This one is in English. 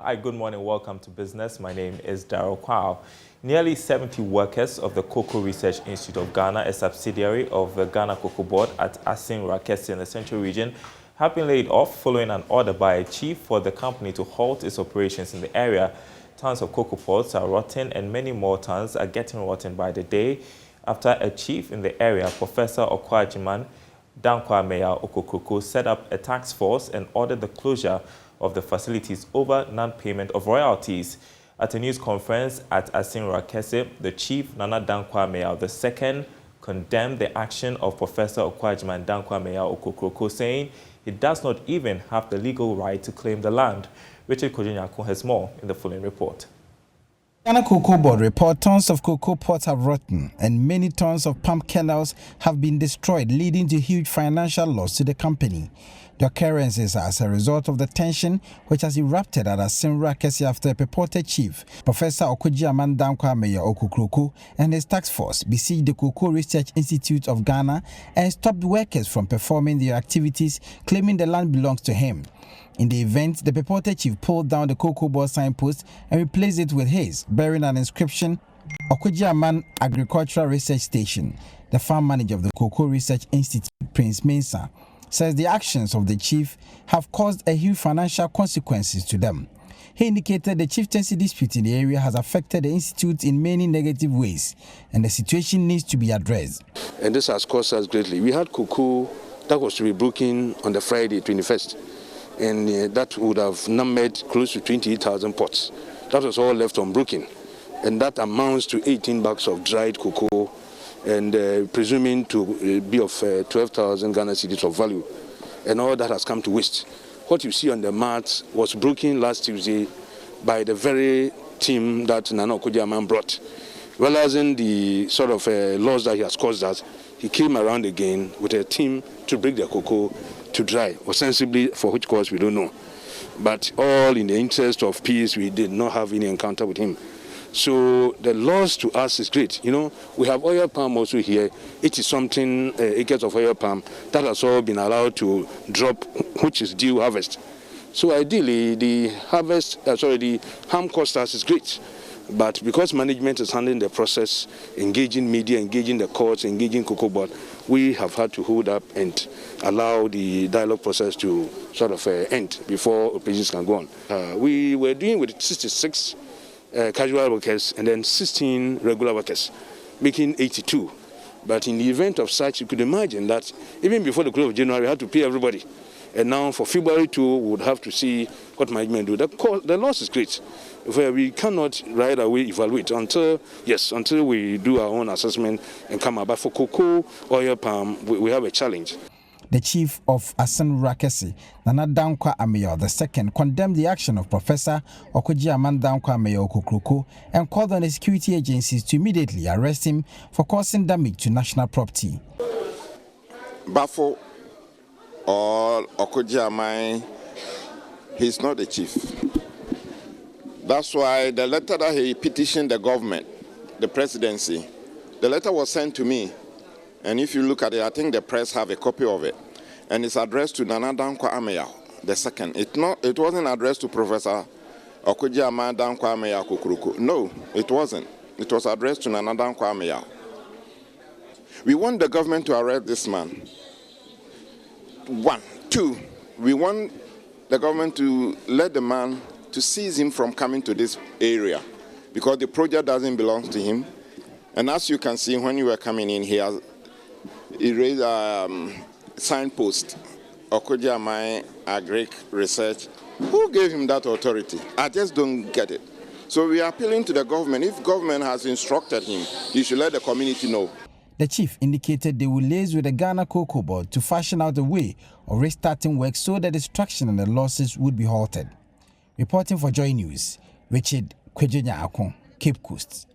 Hi, good morning. Welcome to Business. My name is Darryl Kwao. Nearly 70 workers of the Cocoa Research Institute of Ghana, a subsidiary of the Ghana Cocoa Board at Asin Rakesi in the Central Region, have been laid off following an order by a chief for the company to halt its operations in the area. Tons of cocoa pods are rotting and many more tons are getting rotten by the day after a chief in the area, Professor Okwajiman Dankwa Okokroko, set up a task force and ordered the closure of the facilities over non-payment of royalties. At a news conference at Asin Rakesi, the chief, Nana Dankwa II, condemned the action of Professor Okwajiman Dankwa Okokroko, saying he does not even have the legal right to claim the land. Richard Kojinyako has more in the following report. Ghana Cocoa Board report tons of cocoa pods have rotten and many tons of palm kernels have been destroyed, leading to huge financial loss to the company. The occurrences are as a result of the tension which has erupted at Asin Rakesi after a purported chief, Professor Okwajiman Dankwa Okokroko, and his task force besieged the Cocoa Research Institute of Ghana and stopped workers from performing their activities, claiming the land belongs to him. In the event, the purported chief pulled down the Cocoa Board signpost and replaced it with his, bearing an inscription, Okwajiman Agricultural Research Station. The farm manager of the Cocoa Research Institute, Prince Mensah, says the actions of the chief have caused a huge financial consequences to them. He indicated the chieftaincy dispute in the area has affected the institute in many negative ways, and the situation needs to be addressed. And this has cost us greatly. We had cocoa that was to be broken on the Friday, 21st. And that would have numbered close to 28,000 pots. That was all left unbroken. And that amounts to 18 bags of dried cocoa and presuming to be of 12,000 Ghana cedis of value. And all that has come to waste. What you see on the mat was broken last Tuesday by the very team that Nana Okwajiman brought. Realizing the sort of loss that he has caused us, he came around again with a team to break the cocoa to dry, ostensibly for which cause we don't know. But all in the interest of peace, we did not have any encounter with him. So the loss to us is great. You know, we have oil palm also here. 80-something acres of oil palm that has all been allowed to drop, which is due harvest. So ideally, the harm cost us is great. But because management is handling the process, engaging media, engaging the courts, engaging Cocoa Board, we have had to hold up and allow the dialogue process to sort of end before operations can go on. We were doing with 66 casual workers and then 16 regular workers, making 82. But in the event of such, you could imagine that even before the close of January, we had to pay everybody. And now for February 2, we would have to see what management do. The loss is great. We cannot right away evaluate until we do our own assessment and come up. But for cocoa, oil palm, we have a challenge. The chief of Asin Rakesi, Nana Dankwa II, condemned the action of Professor Okwajiman Dankwa Okokroko and called on the security agencies to immediately arrest him for causing damage to national property. Bafo or Okwajiman, he's not the chief. That's why the letter that he petitioned the government, the presidency, the letter was sent to me. And if you look at it, I think the press have a copy of it. And it's addressed to Nana Dankwa II. It wasn't addressed to Professor Okwajiman Dankwa Okokroko. No, it wasn't. It was addressed to Nana Dankwa II. We want the government to arrest this man. 1. 2, we want the government to let the man to seize him from coming to this area because the project doesn't belong to him. And as you can see, when you were coming in here, he raised a signpost, Okwajiman Agric Research. Who gave him that authority? I just don't get it. So we are appealing to the government. If government has instructed him, he should let the community know. The chief indicated they will liaise with the Ghana Cocoa Board to fashion out a way of restarting work so the destruction and the losses would be halted. Reporting for JoyNews, Richard Kojinyako, Cape Coast.